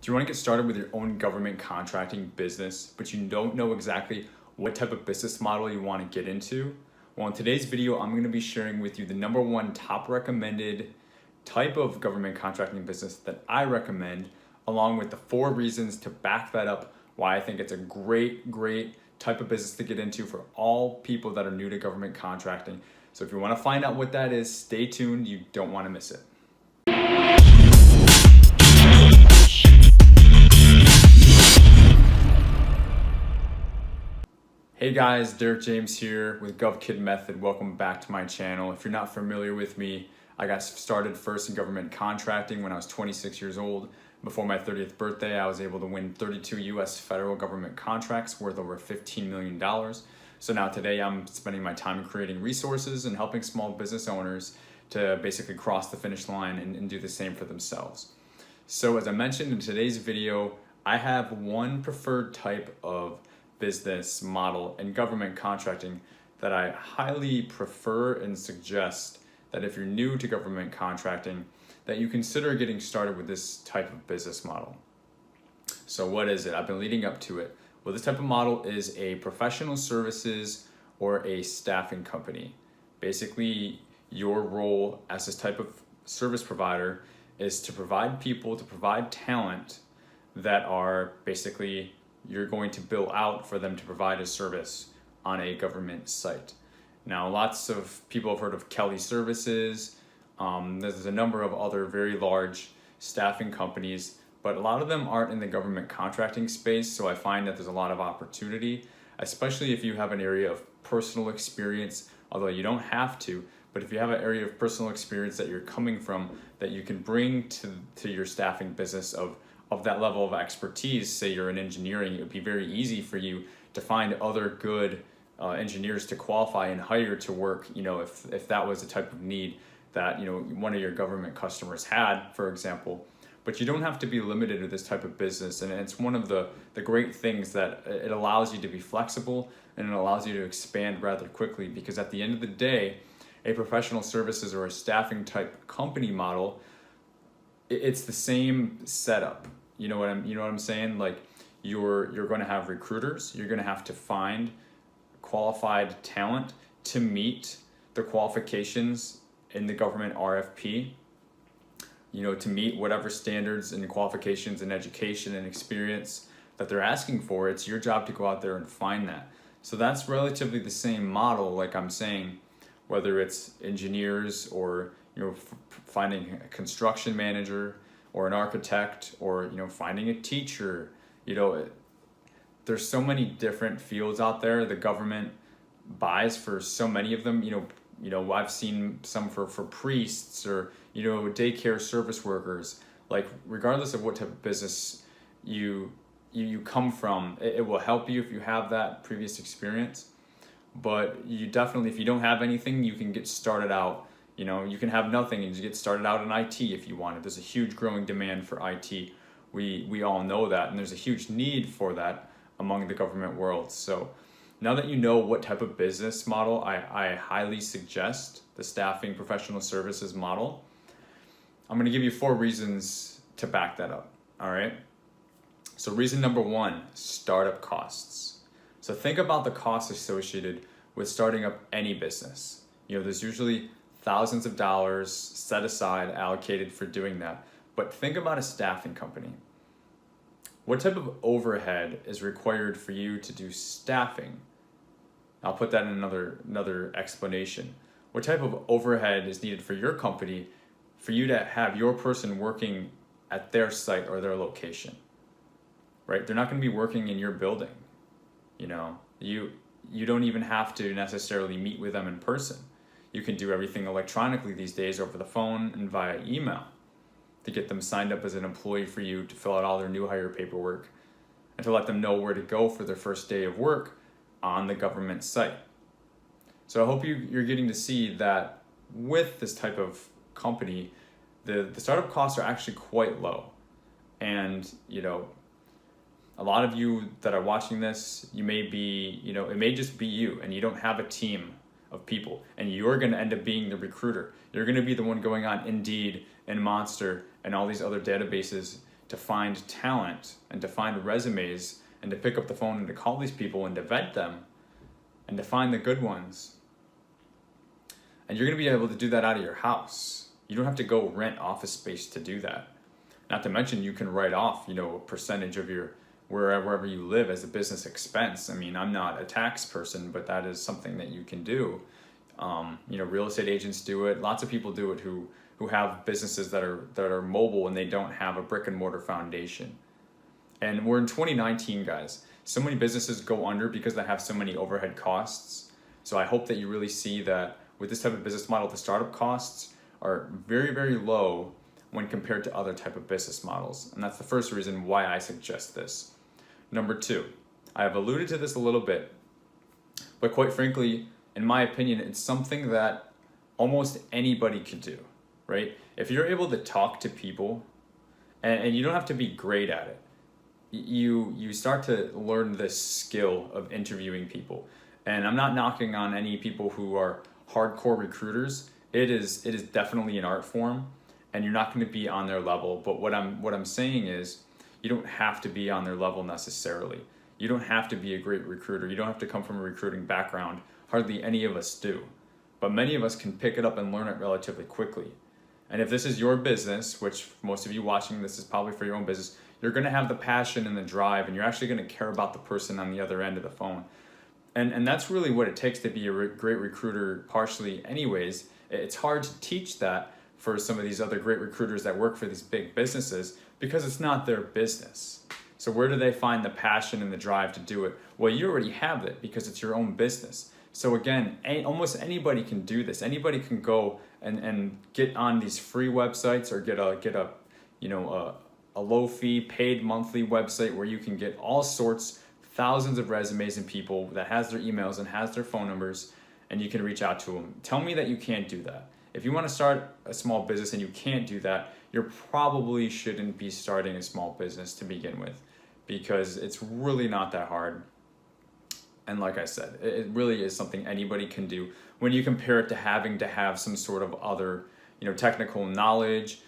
Do you want to get started with your own government contracting business, but you don't know exactly what type of business model you want to get into? Well, in today's video, I'm going to be sharing with you the #1 top recommended type of government contracting business that I recommend, along with the 4 reasons to back that up, why I think it's a great type of business to get into for all people that are new to government contracting. So if you want to find out what that is, stay tuned. You don't want to miss it. Hey guys, Derek James here with GovKid Method. Welcome back to my channel. If you're not familiar with me, I got started first in government contracting when I was 26 years old. Before my 30th birthday, I was able to win 32 US federal government contracts worth over $15 million. So now today I'm spending my time creating resources and helping small business owners to basically cross the finish line and do the same for themselves. So as I mentioned in today's video, I have one preferred type of business model in government contracting that I highly prefer and suggest that if you're new to government contracting, that you consider getting started with this type of business model. So what is it? I've been leading up to it. Well, this type of model is a professional services or a staffing company. Basically, your role as this type of service provider is to provide people, to provide talent that are basically you're going to bill out for them to provide a service on a government site. Now, lots of people have heard of Kelly Services. There's a number of other very large staffing companies, but a lot of them aren't in the government contracting space. So I find that there's a lot of opportunity, especially if you have an area of personal experience, although you don't have to, but if you have an area of personal experience that you're coming from that you can bring to your staffing business of that level of expertise. Say you're in engineering, it would be very easy for you to find other good engineers to qualify and hire to work, if that was the type of need that one of your government customers had, for example. But you don't have to be limited to this type of business, and it's one of the great things that it allows you to be flexible and it allows you to expand rather quickly, because at the end of the day, a professional services or a staffing type company model, it's the same setup. You know what I'm saying? Like you're going to have recruiters. You're going to have to find qualified talent to meet the qualifications in the government RFP. To meet whatever standards and qualifications and education and experience that they're asking for. It's your job to go out there and find that. So that's relatively the same model, like I'm saying, whether it's engineers or finding a construction manager or an architect or finding a teacher. There's so many different fields out there. The government buys for so many of them. I've seen some for priests or daycare service workers. Like regardless of what type of business you come from, it will help you if you have that previous experience. But you definitely, if you don't have anything, you can get started out. You can have nothing and just get started out in IT if you want it. There's a huge growing demand for IT. We all know that, and there's a huge need for that among the government world. So now that you know what type of business model I highly suggest, the staffing professional services model, I'm going to give you 4 reasons to back that up. All right. So reason #1, startup costs. So think about the costs associated with starting up any business. There's usually thousands of dollars set aside, allocated for doing that. But think about a staffing company. What type of overhead is required for you to do staffing? I'll put that in another explanation. What type of overhead is needed for your company for you to have your person working at their site or their location? Right? They're not going to be working in your building. You don't even have to necessarily meet with them in person. You can do everything electronically these days over the phone and via email to get them signed up as an employee for you, to fill out all their new hire paperwork, and to let them know where to go for their first day of work on the government site. So I hope you're getting to see that with this type of company, the startup costs are actually quite low. And, a lot of you that are watching this, you may be, it may just be you and you don't have a team of people, and you're going to end up being the recruiter. You're going to be the one going on Indeed and Monster and all these other databases to find talent and to find resumes and to pick up the phone and to call these people and to vet them and to find the good ones. And you're going to be able to do that out of your house. You don't have to go rent office space to do that. Not to mention you can write off, a percentage of your wherever you live as a business expense. I mean, I'm not a tax person, but that is something that you can do. Real estate agents do it. Lots of people do it who have businesses that are mobile and they don't have a brick and mortar foundation. And we're in 2019, guys. So many businesses go under because they have so many overhead costs. So I hope that you really see that with this type of business model, the startup costs are very, very low when compared to other type of business models. And that's the first reason why I suggest this. Number two, I have alluded to this a little bit, but quite frankly, in my opinion, it's something that almost anybody can do, right? If you're able to talk to people, and you don't have to be great at it, you start to learn this skill of interviewing people. And I'm not knocking on any people who are hardcore recruiters. It is definitely an art form, and you're not going to be on their level. But what I'm saying is, you don't have to be on their level necessarily. You don't have to be a great recruiter. You don't have to come from a recruiting background. Hardly any of us do. But many of us can pick it up and learn it relatively quickly. And if this is your business, which most of you watching this is probably for your own business, you're going to have the passion and the drive, and you're actually going to care about the person on the other end of the phone. And that's really what it takes to be a great recruiter partially anyways. It's hard to teach that for some of these other great recruiters that work for these big businesses because it's not their business. So where do they find the passion and the drive to do it? Well, you already have it because it's your own business. So again, almost anybody can do this. Anybody can go and get on these free websites or get a low fee paid monthly website where you can get all sorts, thousands of resumes and people that has their emails and has their phone numbers, and you can reach out to them. Tell me that you can't do that. If you want to start a small business and you can't do that, you probably shouldn't be starting a small business to begin with, because it's really not that hard. And like I said, it really is something anybody can do when you compare it to having to have some sort of other, technical knowledge,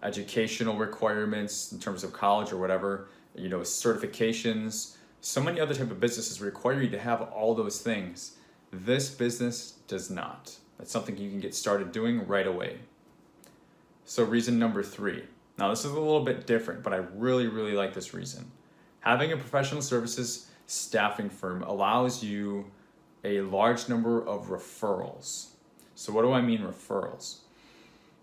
educational requirements in terms of college or whatever, certifications. So many other type of businesses require you to have all those things. This business does not. That's something you can get started doing right away. So reason number 3. Now this is a little bit different, but I really, really like this reason. Having a professional services staffing firm allows you a large number of referrals. So what do I mean referrals?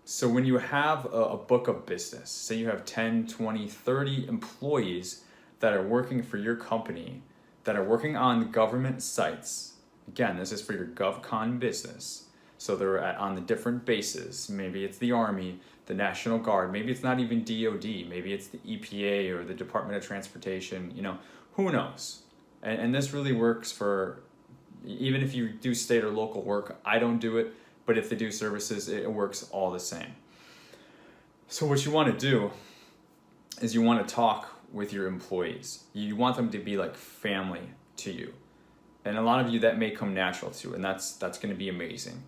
So when you have a book of business, say you have 10, 20, 30 employees that are working for your company, that are working on government sites. Again, this is for your GovCon business. So they're on the different bases. Maybe it's the Army, the National Guard, maybe it's not even DOD, maybe it's the EPA or the Department of Transportation, who knows? And this really works for, even if you do state or local work. I don't do it, but if they do services, it works all the same. So what you want to do is you want to talk with your employees. You want them to be like family to you. And a lot of you, that may come natural to, and that's going to be amazing.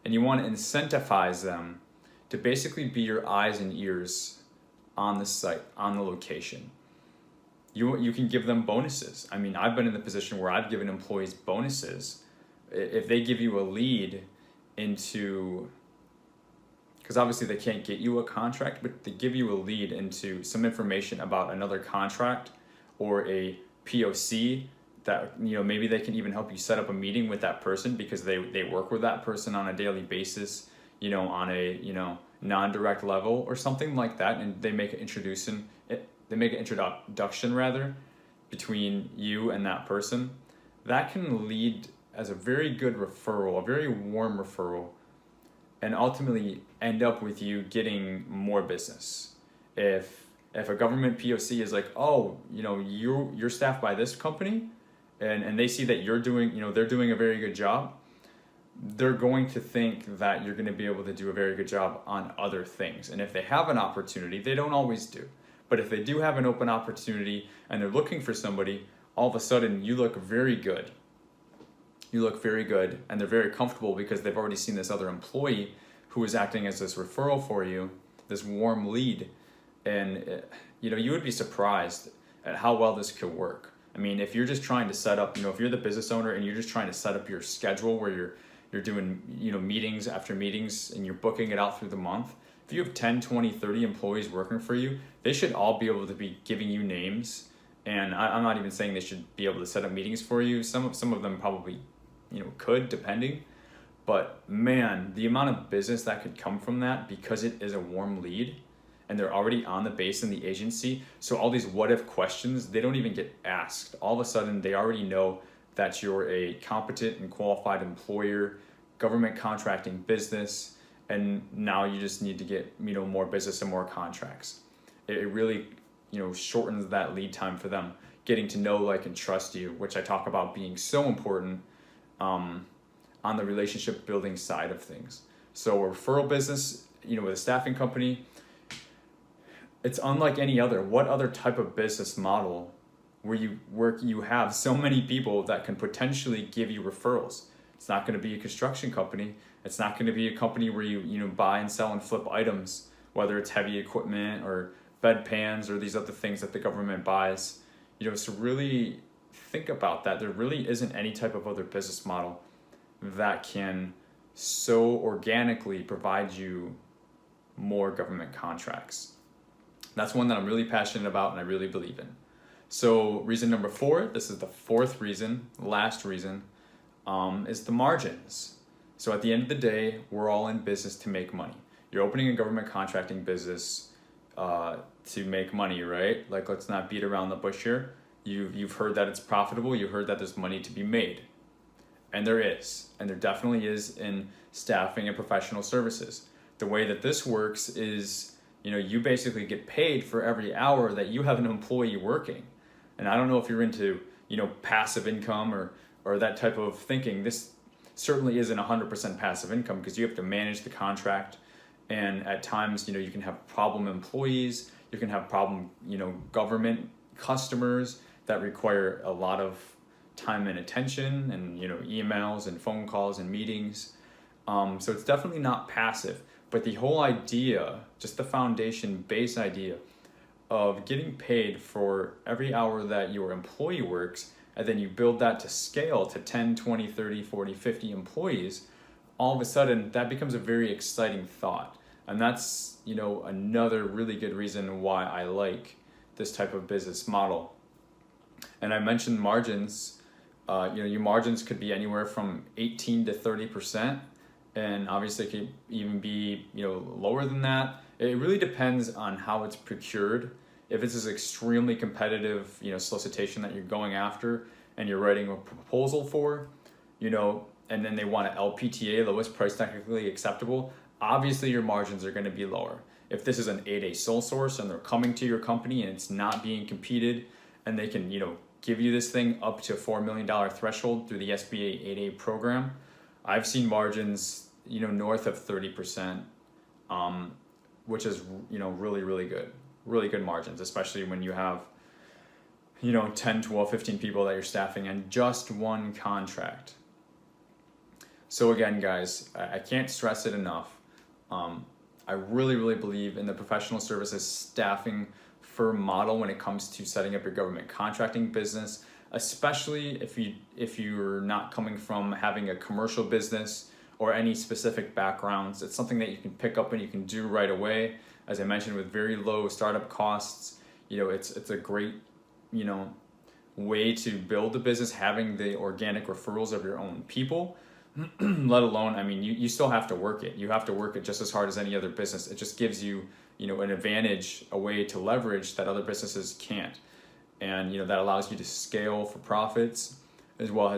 And you want to incentivize them to basically be your eyes and ears on the site, on the location. You can give them bonuses. I mean, I've been in the position where I've given employees bonuses. If they give you a lead into, because obviously they can't get you a contract, but they give you a lead into some information about another contract or a POC that, maybe they can even help you set up a meeting with that person because they work with that person on a daily basis, on a, non-direct level or something like that. And they make an introduction rather between you and that person. That can lead as a very good referral, a very warm referral, and ultimately end up with you getting more business. If a government POC is like, oh, you're staffed by this company, and they see that you're doing, they're doing a very good job, they're going to think that you're going to be able to do a very good job on other things. And if they have an opportunity, they don't always do, but if they do have an open opportunity and they're looking for somebody, all of a sudden you look very good. You look very good, and they're very comfortable because they've already seen this other employee who is acting as this referral for you, this warm lead, And you would be surprised at how well this could work. I mean, if you're just trying to set up, if you're the business owner and you're just trying to set up your schedule where you're doing, meetings after meetings and you're booking it out through the month, if you have 10, 20, 30 employees working for you, they should all be able to be giving you names. And I'm not even saying they should be able to set up meetings for you. Some of them probably, could, depending. But man, the amount of business that could come from that, because it is a warm lead and they're already on the base in the agency. So all these what if questions, they don't even get asked. All of a sudden, they already know that you're a competent and qualified employer, government contracting business, and now you just need to get, more business and more contracts. It really, shortens that lead time for them, getting to know, like, and trust you, which I talk about being so important on the relationship building side of things. So a referral business, with a staffing company, it's unlike any other. What other type of business model where you have so many people that can potentially give you referrals? It's not going to be a construction company. It's not going to be a company where you buy and sell and flip items, whether it's heavy equipment or bed pans or these other things that the government buys. So really think about that. There really isn't any type of other business model that can so organically provide you more government contracts. That's one that I'm really passionate about and I really believe in. So reason number 4, this is the 4th reason, last reason, is the margins. So at the end of the day, we're all in business to make money. You're opening a government contracting business to make money, right? Like, let's not beat around the bush here. You've heard that it's profitable. You heard that there's money to be made. And there is. And there definitely is in staffing and professional services. The way that this works is, you basically get paid for every hour that you have an employee working. And I don't know if you're into, passive income or that type of thinking. This certainly isn't 100% passive income because you have to manage the contract. And at times, you can have problem employees. You can have problem, government customers that require a lot of time and attention and, emails and phone calls and meetings. So it's definitely not passive. But the whole idea, just the foundation base idea of getting paid for every hour that your employee works, and then you build that to scale to 10, 20, 30, 40, 50 employees, all of a sudden that becomes a very exciting thought. And that's, another really good reason why I like this type of business model. And I mentioned margins. Your margins could be anywhere from 18 to 30%. And obviously it could even be, lower than that. It really depends on how it's procured. If it's this extremely competitive, solicitation that you're going after and you're writing a proposal for, and then they want an LPTA, lowest price technically acceptable, obviously your margins are going to be lower. If this is an 8A sole source and they're coming to your company and it's not being competed and they can, give you this thing up to $4 million threshold through the SBA 8A program, I've seen margins, north of 30%, which is, really, really good margins, especially when you have, 10, 12, 15 people that you're staffing and just one contract. So again, guys, I can't stress it enough. I really, really believe in the professional services staffing firm model when it comes to setting up your government contracting business, especially if you're not coming from having a commercial business or any specific backgrounds. It's something that you can pick up and you can do right away. As I mentioned, with very low startup costs, it's a great, way to build a business, having the organic referrals of your own people, let alone, you still have to work it. You have to work it just as hard as any other business. It just gives you, an advantage, a way to leverage that other businesses can't. And, that allows you to scale for profits as well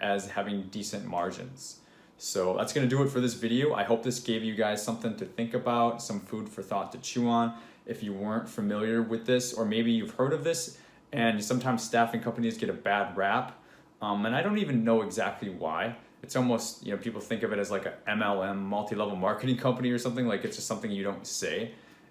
as having decent margins. So that's going to do it for this video. I hope this gave you guys something to think about, some food for thought to chew on. If you weren't familiar with this, or maybe you've heard of this, and sometimes staffing companies get a bad rap, and I don't even know exactly why. It's almost, people think of it as like a MLM, multi-level marketing company or something, like it's just something you don't say.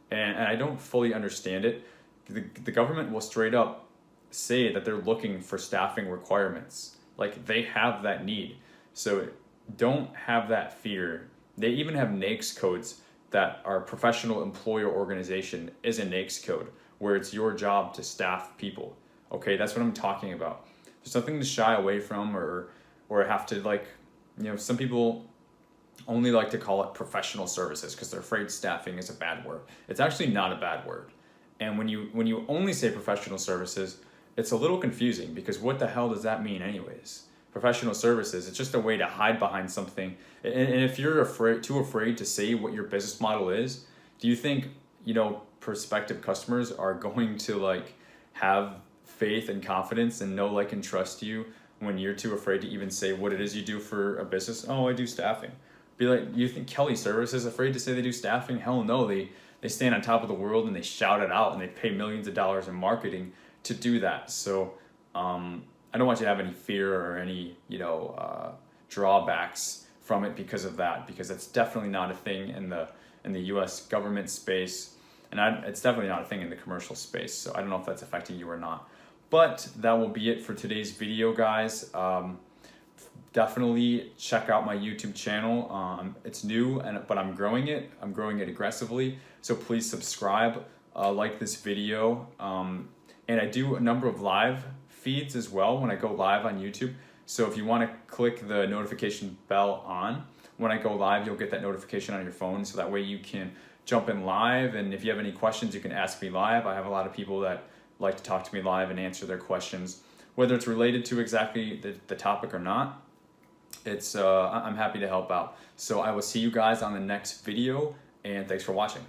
And I don't fully understand it. The government will straight up say that they're looking for staffing requirements. Like, they have that need. So don't have that fear. They even have NAICS codes that our professional employer organization is a NAICS code where it's your job to staff people. Okay, that's what I'm talking about. There's nothing to shy away from or have to some people only like to call it professional services because they're afraid staffing is a bad word. It's actually not a bad word. And when you only say professional services, it's a little confusing because what the hell does that mean anyways? Professional services, it's just a way to hide behind something. And if you're too afraid to say what your business model is, do you think, prospective customers are going to have faith and confidence and know, and trust you when you're too afraid to even say what it is you do for a business? Oh, I do staffing. Be like, you think Kelly Services is afraid to say they do staffing? Hell no, they stand on top of the world and they shout it out and they pay millions of dollars in marketing to do that. So I don't want you to have any fear or any drawbacks from it because of that, because it's definitely not a thing in the U.S. government space, and it's definitely not a thing in the commercial space. So I don't know if that's affecting you or not. But that will be it for today's video, guys. Definitely check out my YouTube channel. It's new, but I'm growing it. I'm growing it aggressively. So please subscribe, like this video. And I do a number of live feeds as well when I go live on YouTube. So if you want to click the notification bell on, when I go live, you'll get that notification on your phone. So that way you can jump in live. And if you have any questions, you can ask me live. I have a lot of people that like to talk to me live and answer their questions, whether it's related to exactly the topic or not. I'm happy to help out. So I will see you guys on the next video, and thanks for watching.